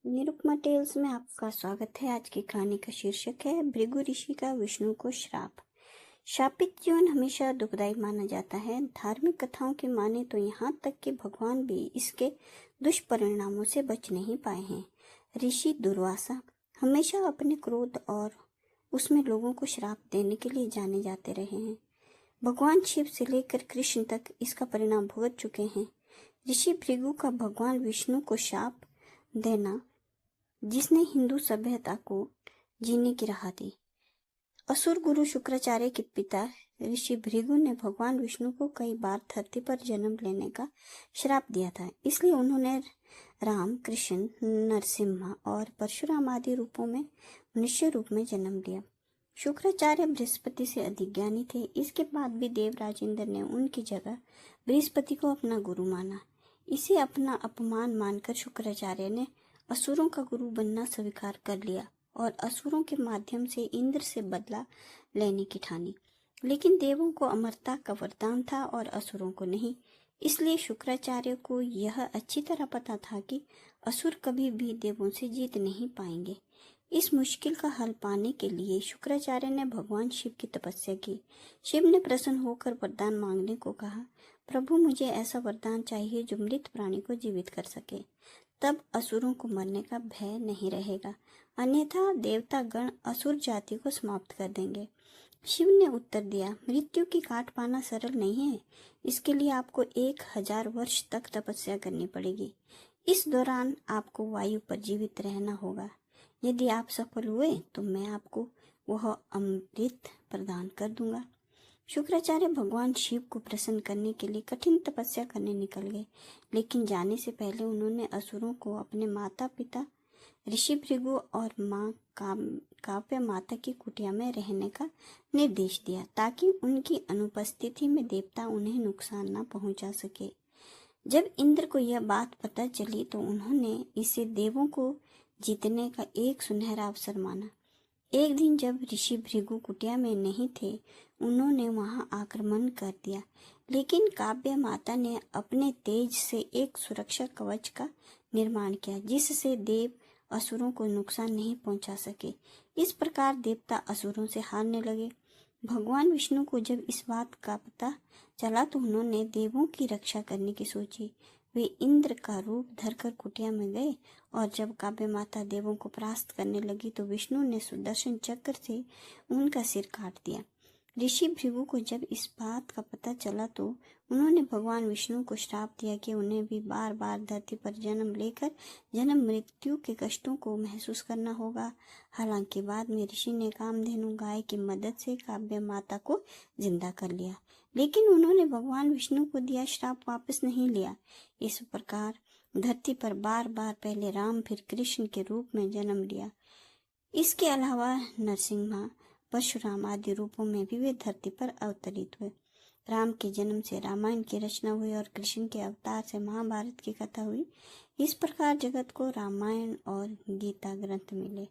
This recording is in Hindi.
निरुपमा टेल्स में आपका स्वागत है। आज की कहानी का शीर्षक है भृगु ऋषि का विष्णु को श्राप। शापित जीवन हमेशा दुखदायी माना जाता है। धार्मिक कथाओं की माने तो यहाँ तक कि भगवान भी इसके दुष्परिणामों से बच नहीं पाए हैं। ऋषि दुर्वासा हमेशा अपने क्रोध और उसमें लोगों को श्राप देने के लिए जाने जाते रहे हैं। भगवान शिव से लेकर कृष्ण तक इसका परिणाम भुगत चुके हैं। ऋषि भृगु का भगवान विष्णु को शाप देना, जिसने हिंदू सभ्यता को जीने की राह दी। असुर गुरु शुक्राचार्य के पिता ऋषि भृगु ने भगवान विष्णु को कई बार धरती पर जन्म लेने का श्राप दिया था। इसलिए उन्होंने राम, कृष्ण, नरसिम्हा और परशुराम आदि रूपों में मनुष्य रूप में जन्म लिया। शुक्राचार्य बृहस्पति से अधिक ज्ञानी थे। इसके बाद भी देवराज इंद्र ने उनकी जगह बृहस्पति को अपना गुरु माना। इसे अपना अपमान मानकर शुक्राचार्य ने असुरों का गुरु बनना स्वीकार कर लिया और असुरों के माध्यम से इंद्र से बदला लेने की ठानी। लेकिन देवों को अमरता का वरदान था और असुरों को नहीं। इसलिए शुक्राचार्य को यह अच्छी तरह पता था कि असुर कभी भी देवों से जीत नहीं पाएंगे। इस मुश्किल का हल पाने के लिए शुक्राचार्य ने भगवान शिव की तपस्या की। शिव ने प्रसन्न होकर वरदान मांगने को कहा। प्रभु, मुझे ऐसा वरदान चाहिए जो मृत प्राणी को जीवित कर सके। तब असुरों को मरने का भय नहीं रहेगा, अन्यथा देवता गण असुर जाति को समाप्त कर देंगे। शिव ने उत्तर दिया, मृत्यु की काट पाना सरल नहीं है। इसके लिए आपको 1000 वर्ष तक तपस्या करनी पड़ेगी। इस दौरान आपको वायु पर जीवित रहना होगा। यदि आप सफल हुए तो मैं आपको वह अमृत प्रदान कर दूंगा। शुक्राचार्य भगवान शिव को प्रसन्न करने के लिए कठिन तपस्या करने निकल गए, लेकिन जाने से पहले उन्होंने असुरों को अपने माता पिता ऋषि भृगु और माँ काव्य माता की कुटिया में रहने का निर्देश दिया, ताकि उनकी अनुपस्थिति में देवता उन्हें नुकसान न पहुंचा सके। जब इंद्र को यह बात पता चली तो उन्होंने इसे देवों को जीतने का एक सुनहरा अवसर माना। एक दिन जब ऋषि भृगु कुटिया में नहीं थे, उन्होंने वहां आक्रमण कर दिया, लेकिन काव्य माता ने अपने तेज से एक सुरक्षा कवच का निर्माण किया, जिससे देव असुरों को नुकसान नहीं पहुंचा सके। इस प्रकार देवता असुरों से हारने लगे। भगवान विष्णु को जब इस बात का पता चला तो उन्होंने देवों की रक्षा करने की सोची। वे इंद्र का रूप धरकर कुटिया में गए और जब काव्य माता देवों को परास्त करने लगी तो विष्णु ने सुदर्शन चक्र से उनका सिर काट दिया। ऋषि भृगु को जब इस बात का पता चला तो उन्होंने भगवान विष्णु को श्राप दिया कि उन्हें भी बार बार धरती पर जन्म लेकर जन्म मृत्यु के कष्टों को महसूस करना होगा। हालांकि बाद में ऋषि ने कामधेनु गाय की मदद से काव्य माता को जिंदा कर लिया, लेकिन उन्होंने भगवान विष्णु को दिया श्राप वापस नहीं लिया। इस प्रकार धरती पर बार बार पहले राम फिर कृष्ण के रूप में जन्म लिया। इसके अलावा नरसिम्हा, परशुराम आदि रूपों में भी वे धरती पर अवतरित हुए। राम के जन्म से रामायण की रचना हुई और कृष्ण के अवतार से महाभारत की कथा हुई। इस प्रकार जगत को रामायण और गीता ग्रंथ मिले।